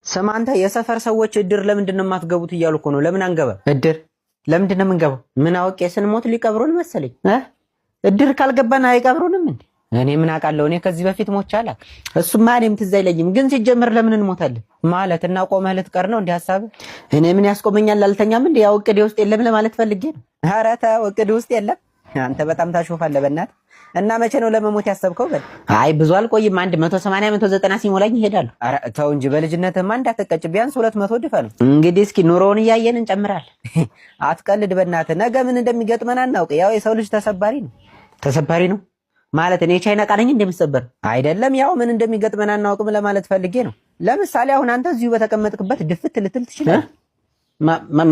ስማ አንተ የሰፈር ሰዎች እድር ለምንድን ነው የማትገቡት እያሉ እኮ ነው። ለምን አንገባ? እድር ለምንድን ነው የምንገባው? ምን አውቄ ስንሞት ሊቀብሩን መሰለኝ። እድር ካልገባን አይቀብሩንም እንዴ? እኔ ምን አውቃለሁ? እኔ ከዚህ በፊት ሞቼ አላውቅም። እሱማ እኔም ትዝ አይለኝም። ግን ሲጀምር ለምን እንሞታለን ማለት እና ቆመህ ልትቀር ነው እንዴ ሐሳብ? እኔ ምን ያስቆመኛል? አልተኛም እንዴ? ያው እቅዴ ውስጥ የለም ለማለት ፈልጌ ነው። ኧረ ተው እቅዴ ውስጥ የለም። አንተ በጣም ታሾፋለህ በእናትህ። እና መቼ ነው ለመሞት ያሰብከው? በል አይ ብዙ አልቆይም። 180 190 ሲሞላኝ ይሄዳል። ኧረ ተው እንጂ በልጅነትህማ እንዳትቀጭ። ቢያንስ 200 ድፈን። እንግዲህ እስኪ ኑሮውን እያየን እንጨምራለን። አትቀልድ በእናትህ። ነገ ምን እንደሚገጥመን አናውቅ። ያው የሰው ልጅ ተሰባሪ ነው። ተሰባሪ ነው ማለት እኔ ቻይና ቃለኝ እንደምሰበር አይደለም። ያው ምን እንደሚገጥመን አናውቅም ለማለት ፈልጌ ነው። ለምሳሌ አሁን አንተ እዚሁ በተቀመጥክበት ድፍት ልትል ትችላለህ።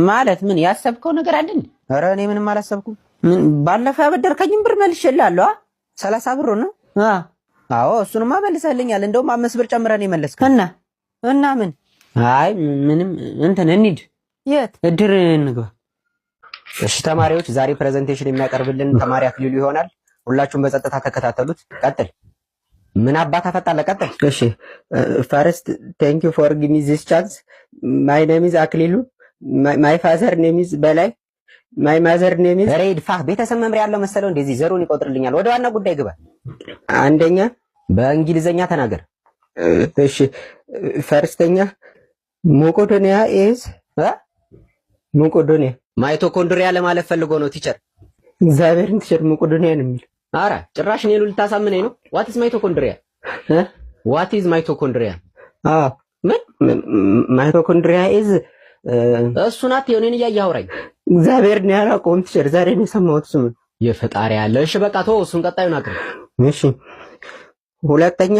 ማለት ምን ያሰብከው ነገር አለ እንዴ? ኧረ እኔ ምንም አላሰብኩም። ምን ባለፈው ያበደርከኝን ብር መልሼልሃለሁ። 30 ብር ነው። አዎ እሱንማ መልሰልኛል። እንደውም 5 ብር ጨምረን የመለስከው እና ምን? አይ ምንም እንትን እንሂድ። የት? እድር እንግባ። እሺ ተማሪዎች፣ ዛሬ ፕሬዘንቴሽን የሚያቀርብልን ተማሪ አክሊሉ ይሆናል። ሁላችሁም በጸጥታ ተከታተሉት። ቀጥል። ምን አባታ ፈጣለ? ቀጥል። እሺ ፈርስት ቴንክ ዩ ፎር ጊቪ ሚ ዚስ ቻንስ ማይ ኔም ኢዝ አክሊሉ ማይ ፋዘር ኔም ኢዝ በላይ ማይ ማዘር ኔም ኢዝ ሬድፋ። ቤተሰብ መምሪያ ያለው መሰለው እንደዚህ ዘሩን ይቆጥርልኛል። ወደ ዋና ጉዳይ ግባ። አንደኛ በእንግሊዘኛ ተናገር። እሺ ፈርስተኛ ሞቆዶኒያ ኢዝ ሞቆዶኒያ ማይቶኮንድሪያ ለማለት ፈልጎ ነው ቲቸር። እግዚአብሔርን ቲቸር ሞቆዶኒያ ነው የሚል። ኧረ ጭራሽ እኔን ልታሳምነኝ ነው። ዋት ኢዝ ማይቶኮንድሪያ? ዋት ኢዝ ማይቶኮንድሪያ? ምን ማይቶኮንድሪያ ኢዝ እሱ ናት። የኔን እያየህ አውራኝ። እግዚአብሔር ነው ያላቆም ቲቸር፣ ዛሬ ነው የሰማሁት ስሙን። የፈጣሪ ያለ። እሺ በቃ ተው፣ እሱን ቀጣዩን አቅርብ። እሺ ሁለተኛ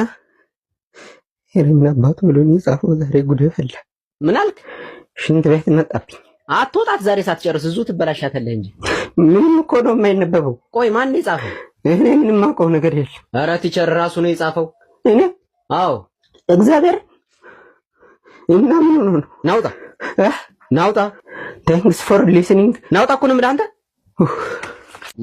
ሄሪና አባቱ ብሎ ነው የጻፈው። ዛሬ ጉድ ፈላ። ምን አልክ? ሽንት ቤት መጣብኝ። አትወጣት ዛሬ ሳትጨርስ እዙ ትበላሻተለህ እንጂ። ምንም እኮ ነው የማይነበበው። ቆይ ማን ነው የጻፈው? እኔ ምንም አውቀው ነገር የለም። ኧረ ቲቸር ራሱ ነው የጻፈው። እኔ? አዎ እግዚአብሔር። እና ምን ሆኖ ነው? ናውጣ ናውጣ። ታንክስ ፎር ሊስኒንግ። ናውጣ እኮ ነው የምልህ።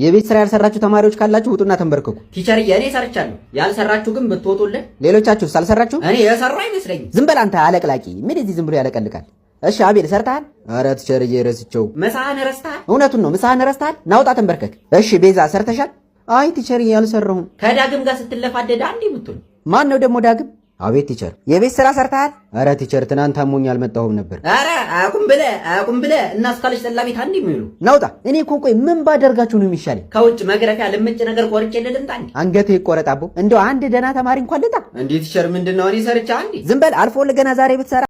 የቤት ስራ ያልሰራችሁ ተማሪዎች ካላችሁ ውጡና ተንበርከኩ። ቲቸር እኔ ሰርቻለሁ። ያልሰራችሁ ግን ብትወጡልን። ሌሎቻችሁ ሳልሰራችሁ? እኔ የሰራው አይመስለኝም። ዝም በል አንተ አለቅላቂ። ምን እዚህ ዝም ብሎ ያለቀልቃል? እሺ አቤል ሰርተሃል? ኧረ ቲቸር ረስቸው። ምሳህን ረስተሃል? እውነቱን ነው ምሳህን ረስተሃል። ናውጣ ተንበርከክ። እሺ ቤዛ ሰርተሻል? አይ ቲቸር ያልሰራሁም። ከዳግም ጋር ስትለፋደድ አንዴ ብትሆን። ማን ነው ደግሞ ዳግም? አቤት ቲቸር። የቤት ስራ ሰርተሃል? ኧረ ቲቸር ትናንት አሞኝ አልመጣሁም ነበር። ኧረ አቁም ብለህ እና እስካለች ጠላቤት አንዴ የሚሉ ናውጣ። እኔ እኮ ቆይ ምን ባደርጋችሁ ነው የሚሻለኝ? ከውጭ መግረፊያ ልምጭ ነገር ቆርጬ ልምጣ? አንገቴ ይቆረጣቦ። እንደው አንድ ደህና ተማሪ እንኳን ልጣ እንዴ ቲቸር። ምንድነው እኔ ሰርቻ አንዴ። ዝም በል አልፎ ለገና ዛሬ ብትሰራ